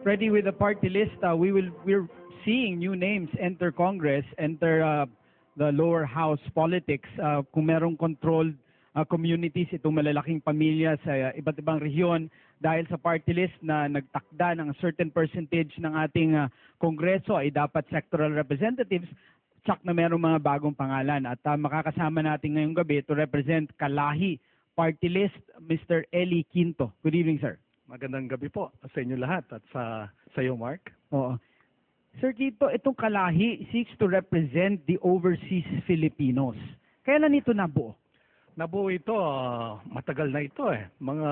Ready with the party list. We're seeing new names enter Congress, enter the lower house politics. Kung merong controlled communities, itong malalaking pamilya sa iba't ibang rehiyon, dahil sa party list na nagtakda ng certain percentage ng ating Kongreso ay dapat sectoral representatives, tsak na merong mga bagong pangalan. At makakasama natin ngayong gabi to represent Kalahi Party List, Mr. Eli Quinto. Good evening, sir. Magandang gabi po sa inyo lahat at sa iyo, Mark. Oo. Sir Quinto, itong Kalahi seeks to represent the overseas Filipinos. Kailan ito nabuo? Nabuo ito, matagal na ito eh. Mga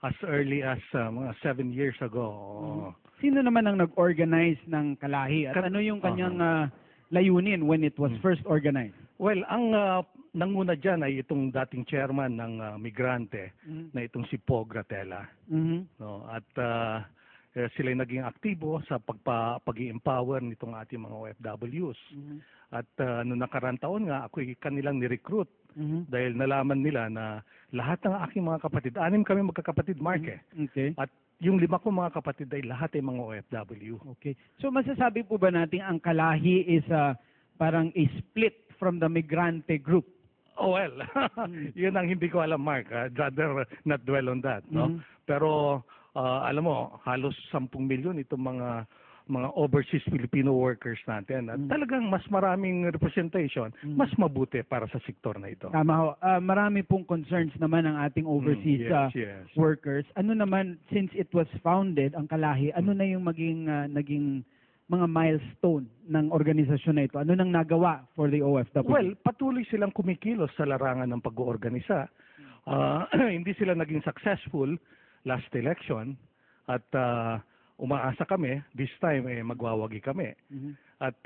as early as mga 7 years ago. Sino naman ang nag-organize ng Kalahi? At ano yung kanyang layunin when it was first organized? Well, ang nanguna dyan ay itong dating chairman ng migrante na itong si Po Gratela. No? At sila naging aktibo sa pag-i-empower nitong ating mga OFWs. At noong nakarang taon nga, ako'y kanilang ni-recruit dahil nalaman nila na lahat ng aking mga kapatid, 6 kami magkakapatid, Mark eh. Okay. At yung 5 kong mga kapatid ay lahat ay mga OFW. Okay. So masasabi po ba natin ang Kalahi is parang a split from the migrante group? Oh well, yun ang hindi ko alam, Mark. I'd rather not dwell on that. No? Pero alam mo, halos 10 milyon itong mga overseas Filipino workers natin. At talagang mas maraming representation, mas mabuti para sa sektor na ito. Tama ho. Marami pong concerns naman ang ating overseas yes. workers. Ano naman, since it was founded, ang Kalahi, ano na yung naging mga milestone ng organisasyon na ito? Ano nang nagawa for the OFW? Well, patuloy silang kumikilos sa larangan ng pag-oorganisa. Hindi sila naging successful last election at umaasa kami, this time magwawagi kami. At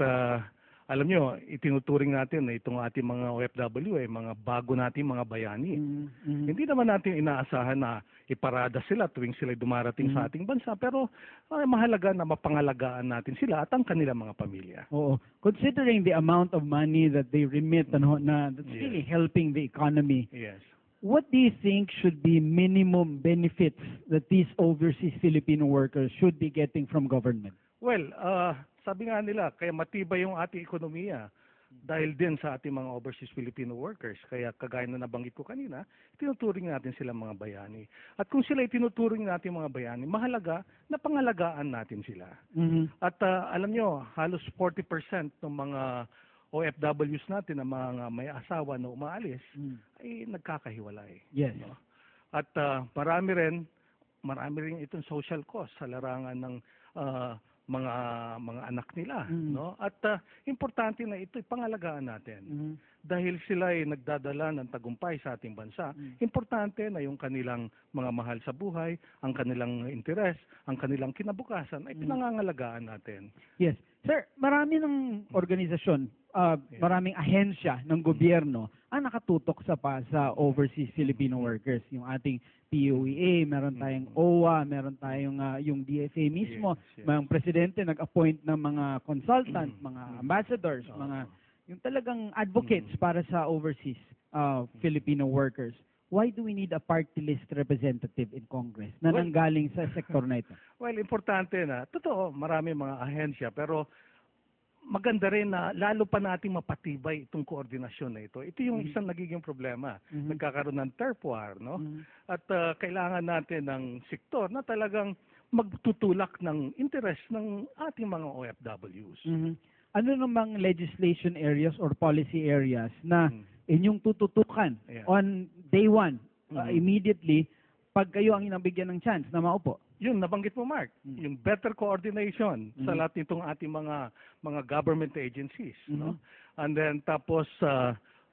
alam nyo, itinuturing natin na itong ating mga OFW ay mga bago nating mga bayani. Hindi naman natin inaasahan na iparada sila tuwing sila dumarating sa ating bansa, pero mahalaga na mapangalagaan natin sila at ang kanilang mga pamilya. Oo. Considering the amount of money that they remit na that's really helping the economy. Yes. What do you think should be minimum benefits that these overseas Filipino workers should be getting from government? Well, sabi nga nila, kaya matibay yung ating ekonomiya dahil din sa ating mga overseas Filipino workers. Kaya kagaya na nabanggit ko kanina, tinuturing natin sila mga bayani. At kung sila itinuturing natin mga bayani, mahalaga na pangalagaan natin sila. At alam nyo, halos 40% ng mga OFWs natin na mga may asawa na umaalis ay nagkakahiwalay. Yes. No? At marami rin itong social cost sa larangan ng mga anak nila, no? At importante na ito pangalagaan natin. Dahil sila ay nagdadala ng tagumpay sa ating bansa, importante na yung kanilang mga mahal sa buhay, ang kanilang interes, ang kanilang kinabukasan ay pinangangalagaan natin. Yes. Sir, marami ng organisasyon, maraming ahensya ng gobyerno ang nakatutok sa overseas Filipino workers. Yung ating POEA, meron tayong OWA, meron tayong yung DFA mismo. Mga presidente nag-appoint ng mga consultants, mga ambassadors, mga yung talagang advocates para sa overseas Filipino workers. Why do we need a party list representative in Congress na nanggaling sa sektor na ito? Well, importante na, totoo, marami mga ahensya, pero maganda rin na lalo pa nating mapatibay itong koordinasyon na ito. Ito yung isang nagiging problema. Nagkakaroon ng turf war, no? At kailangan natin ng sektor na talagang magtutulak ng interest ng ating mga OFWs. Ano namang legislation areas or policy areas na inyong tututukan on day one, immediately, pag kayo ang inabigyan ng chance na maupo? Yun, nabanggit mo, Mark. Yung better coordination sa lahat nitong ating mga government agencies. No? And then, tapos,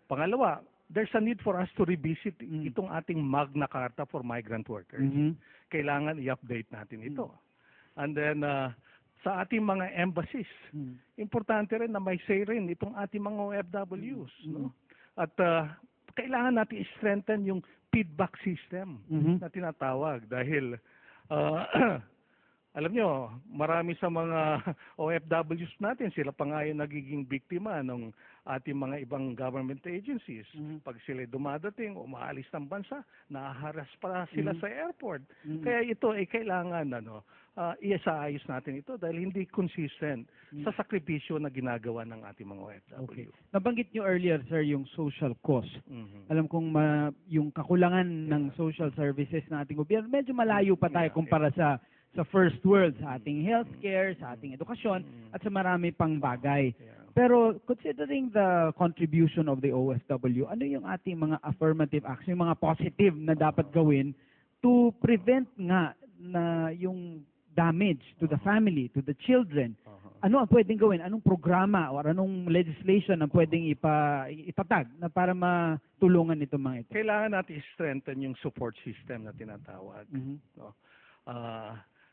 pangalawa, there's a need for us to revisit itong ating Magna Carta for migrant workers. Kailangan i-update natin ito. And then, sa ating mga embassies, importante rin na may say rin itong ating mga OFWs. No? At kailangan natin i-strengthen yung feedback system na tinatawag dahil alam nyo, marami sa mga OFWs natin, sila pa nga yung nagiging biktima ng ating mga ibang government agencies. Mhm. Pag sila dumadating, umaalis ng bansa, nahaharas pa sila Mhm. sa airport. Mhm. Kaya ito ay kailangan iasaayos natin ito dahil hindi consistent sa sakripisyo na ginagawa ng ating mga OFW. Okay. Nabanggit niyo earlier, sir, yung social cost. Mhm. Alam kong yung kakulangan ng social services ng ating gobyerno, medyo malayo pa tayo kumpara sa first world, sa ating healthcare, sa ating edukasyon, at sa marami pang bagay. Yeah. Pero considering the contribution of the OFW, ano yung ating mga affirmative action, yung mga positive na dapat gawin to prevent nga na yung damage to the family, to the children? Ano ang pwedeng gawin? Anong programa or anong legislation ang pwedeng itatag na para matulungan itong mga ito? Kailangan natin i-strengthen yung support system na tinatawag. Mhm. No?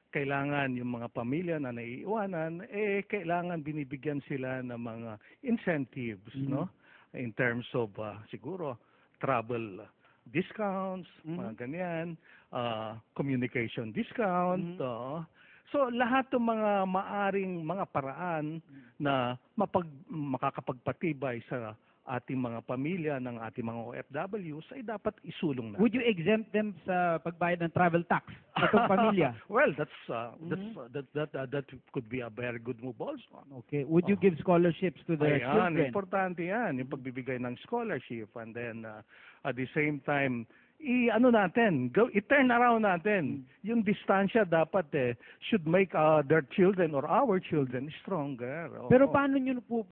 Kailangan yung mga pamilya na naiiwanan, kailangan binibigyan sila ng mga incentives, no? In terms of, siguro, travel discounts, mga ganyan, communication discount, So, lahat ng mga maaring mga paraan na makakapagpatibay sa ating mga pamilya ng ating mga OFWs ay dapat isulong natin. Would you exempt them sa pagbayad ng travel tax itong pamilya? Well, that could be a very good move also. Okay. Would you give scholarships to the Ayan, children? importante yan, yung pagbibigay ng scholarship, and then at the same time, i-turn around natin. Yung distansya dapat should make their children or our children stronger. Oo. Pero paano nyo po